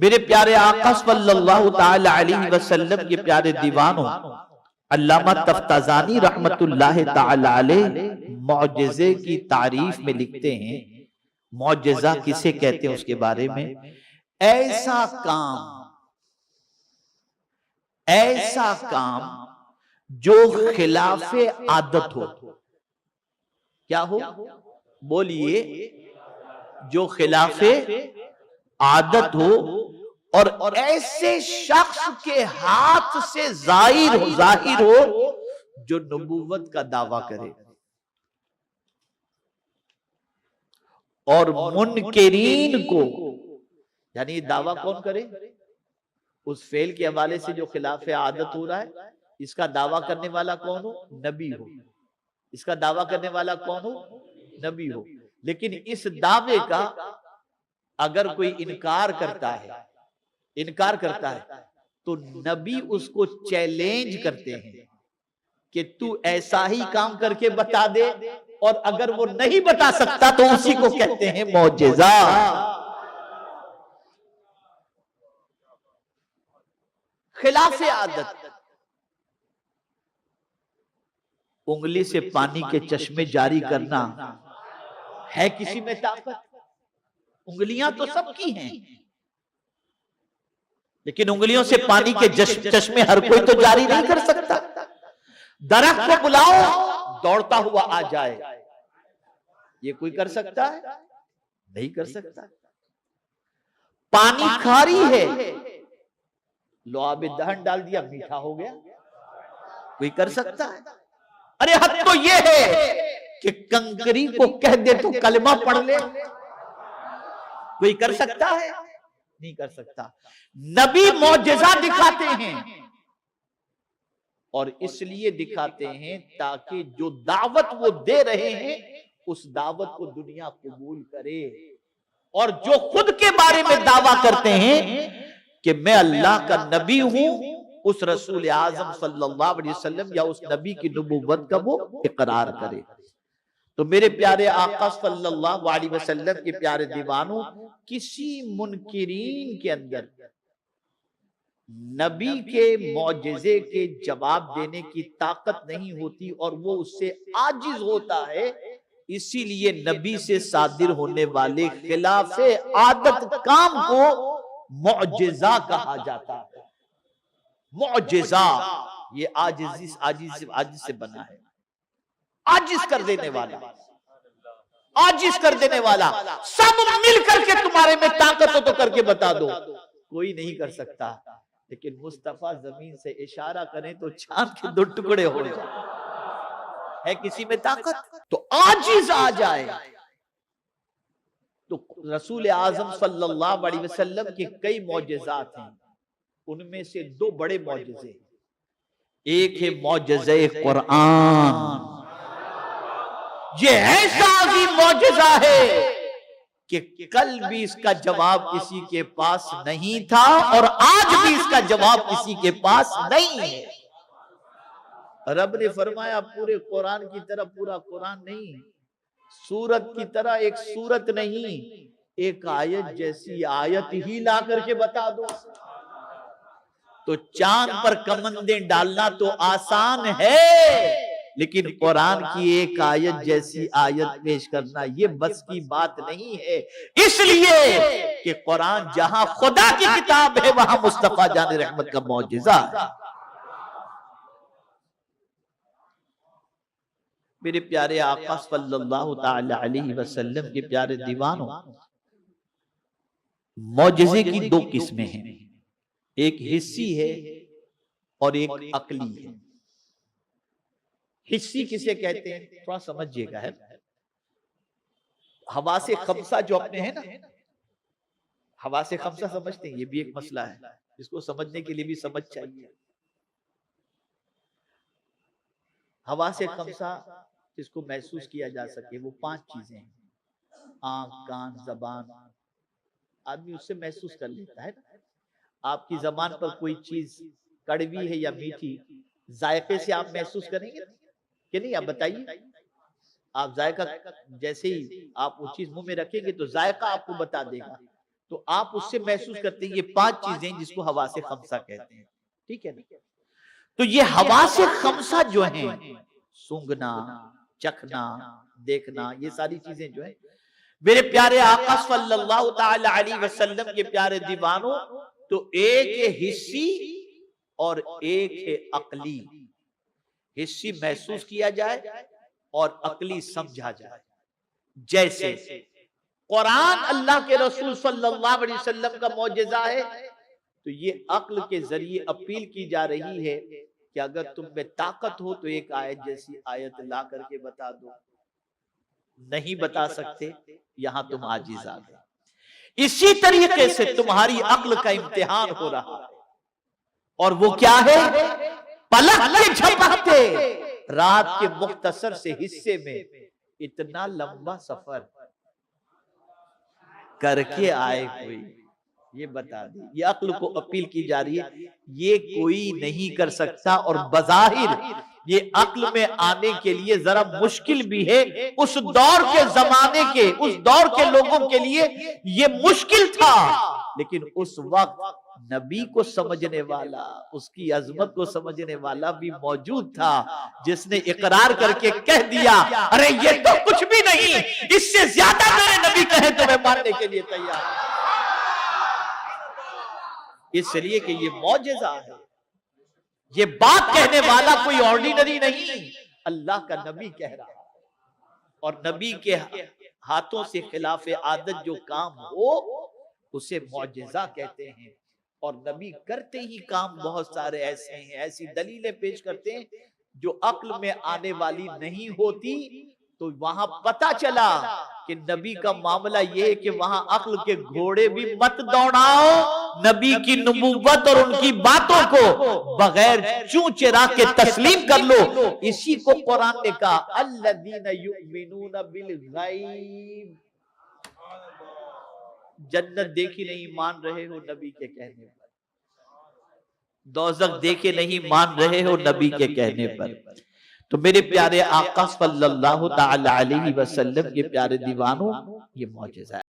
میرے پیارے آقا صلی اللہ تعالی علیہ وسلم کے پیارے دیوانوں، علامہ تفتازانی رحمت اللہ تعالی علیہ معجزے کی تعریف میں لکھتے ہیں، معجزہ کسے کہتے ہیں اس کے بارے میں، ایسا کام جو خلاف عادت ہو. کیا ہو؟ بولیے. جو خلاف عادت ہو اور ایسے شخص کے ہاتھ سے ظاہر ہو جو نبوت کا دعویٰ کرے، اور منکرین کو، یعنی یہ دعویٰ کون کرے؟ اس فعل کے حوالے سے جو خلاف عادت ہو رہا ہے، اس کا دعویٰ کرنے والا کون ہو؟ نبی ہو. اس کا دعویٰ کرنے والا کون ہو؟ نبی ہو. لیکن اس دعوے کا اگر کوئی انکار کرتا ہے تو نبی اس کو چیلنج کرتے ہیں کہ تو ایسا ہی کام کر کے بتا دے، اور اگر وہ نہیں بتا سکتا تو اسی کو کہتے ہیں معجزہ. خلاف عادت. انگلی سے پانی کے چشمے جاری کرنا ہے کسی میں طاقت؟ انگلیاں تو سب کی ہیں، لیکن انگلیوں سے پانی کے چشمے ہر کوئی تو جاری نہیں کر سکتا. درخت کو بلاؤ دوڑتا ہوا آ جائے، یہ کوئی کر سکتا ہے؟ نہیں کر سکتا. پانی کھاری ہے، لو آب دہن ڈال دیا میٹھا ہو گیا، کوئی کر سکتا ہے؟ ارے حد تو یہ ہے کہ کنکری کو کہہ دے تو کلمہ پڑھ لے، کوئی کر سکتا ہے؟ نہیں کر سکتا. نبی معجزہ دکھاتے ہیں، اور اس لیے دکھاتے ہیں تاکہ جو دعوت وہ دے رہے ہیں اس دعوت کو دنیا قبول کرے، اور جو خود کے بارے میں دعویٰ کرتے ہیں کہ میں اللہ کا نبی ہوں، اس رسول اعظم صلی اللہ علیہ وسلم یا اس نبی کی نبوت کا وہ اقرار کرے. تو میرے پیارے آقا صلی اللہ علیہ وسلم کے پیارے دیوانوں، کسی منکرین کے اندر نبی کے معجزے کے جواب دینے کی طاقت نہیں ہوتی، اور وہ اس سے عاجز ہوتا ہے. اسی لیے نبی سے صادر ہونے والے خلاف عادت کام کو معجزہ کہا جاتا ہے. معجزہ یہ عاجز سے بنا ہے، عاجز کر دینے والا، عاجز کر دینے والا. سب مل کر کے تمہارے میں طاقت ہو تو کر کے بتا دو، کوئی نہیں کر سکتا. لیکن مصطفیٰ زمین سے اشارہ کریں تو چاند کے 2 ٹکڑے ہو جائیں. ہے کسی میں طاقت؟ تو عاجز آ جائے. تو رسول اعظم صلی اللہ علیہ وسلم کے کئی معجزات ہیں، ان میں سے 2 بڑے معجزے. ایک ہے معجزہ قرآن. یہ ایسا عظیم معجزہ ہے کہ کل بھی اس کا جواب کسی کے پاس نہیں تھا، اور آج بھی اس کا جواب کسی کے پاس نہیں ہے. رب نے فرمایا پورے قرآن کی طرح پورا قرآن نہیں، سورت کی طرح ایک سورت نہیں، ایک آیت جیسی آیت ہی لا کر کے بتا دو. تو چاند پر کمندیں ڈالنا تو آسان ہے، لیکن قرآن کی ایک آیت جیسی آیت پیش کرنا یہ بس کی بات نہیں ہے. اس لیے کہ قرآن جہاں خدا کی کتاب ہے وہاں مصطفیٰ جان رحمت کا معجزہ ہے. میرے پیارے آقا صلی اللہ تعالی علیہ وسلم کے پیارے دیوانوں، معجزے کی 2 قسمیں ہیں، ایک حسی ہے اور ایک عقلی ہے. حسی کسے کہتے ہیں تھوڑا سمجھئے گا. ہے حواس خمسہ جو اپنے ہیں نا، حواس خمسہ سمجھتے ہیں؟ یہ بھی ایک مسئلہ ہے، اس کو سمجھنے کے لیے بھی سمجھ چاہیے. حواس خمسہ جس کو محسوس کیا جا سکے وہ 5 چیزیں ہیں: آنکھ، کان، زبان. آدمی اس سے محسوس کر لیتا ہے. آپ کی زبان پر کوئی چیز کڑوی ہے یا میٹھی، ذائقے سے آپ محسوس کریں گے کہ نہیں؟ آپ بتائیے. آپ ذائقہ جیسے ہی آپ وہ چیز منہ میں رکھیں گے تو ذائقہ آپ کو بتا دے گا تو آپ اس سے محسوس کرتے ہیں یہ 5 چیزیں جس کو حواس خمسہ کہتے ہیں، ٹھیک ہے نا؟ تو یہ حواس خمسہ جو ہیں، سونگھنا، چکھنا، دیکھنا، یہ ساری چیزیں جو ہیں، میرے پیارے آقا صلی اللہ تعالی علیہ وسلم کے پیارے دیوانوں، تو ایک ہے حسی اور ایک ہے عقلی۔ حسی محسوس کیا جائے اور عقلی سمجھا جائے۔ جیسے قرآن اللہ کے رسول صلی اللہ علیہ وسلم کا معجزہ ہے، تو یہ عقل کے ذریعے اپیل کی جا رہی ہے کہ اگر تم میں طاقت ہو تو ایک آیت جیسی آیت لا کر کے بتا دو۔ نہیں بتا سکتے، یہاں تم عاجز آ گئے۔ اسی طریقے سے تمہاری عقل کا امتحان ہو رہا ہے، اور وہ کیا ہے؟ پلک کے جھپکتے رات کے مختصر سے حصے میں اتنا لمبا سفر کر کے آئے کوئی، یہ بتا دی۔ یہ عقل کو اپیل کی جا رہی ہے، یہ کوئی نہیں کر سکتا، اور بظاہر یہ عقل میں آنے کے لیے ذرا مشکل بھی ہے۔ اس دور کے زمانے کے، اس دور کے لوگوں کے لیے یہ مشکل تھا، لیکن اس وقت نبی کو سمجھنے والا، اس کی عظمت کو سمجھنے والا بھی موجود تھا، جس نے اقرار کر کے کہہ دیا ارے یہ تو کچھ بھی نہیں، اس سے زیادہ میرے نبی کہیں تو میں ماننے کے لیے تیار ہوں۔ اس لیے کہ یہ معجزہ ہے، یہ بات کہنے والا کوئی آرڈینری نہیں، اللہ کا نبی کہہ رہا ہے، اور نبی کے ہاتھوں سے خلاف عادت جو کام ہو اسے معجزہ کہتے ہیں۔ اور نبی کرتے ہی کام بہت سارے ایسے ہیں، ایسی دلیلیں پیش کرتے ہیں جو عقل میں آنے والی نہیں ہوتی، تو وہاں پتا چلا کہ نبی کا معاملہ یہ ہے کہ وہاں عقل کے گھوڑے بھی مت دوڑاؤ، نبی کی نبوت اور ان کی باتوں کو بغیر چون چرا کے تسلیم کر لو۔ اسی کو قرآن نے کہا الذین یؤمنون بالغیب۔ جنت دیکھی نہیں مان رہے ہو نبی کے کہنے پر، دوزخ دیکھے نہیں مان رہے ہو نبی کے کہنے پر۔ تو میرے پیارے آقا صلی اللہ تعالی علیہ وسلم کے پیارے دیوانوں، یہ معجزہ ہے۔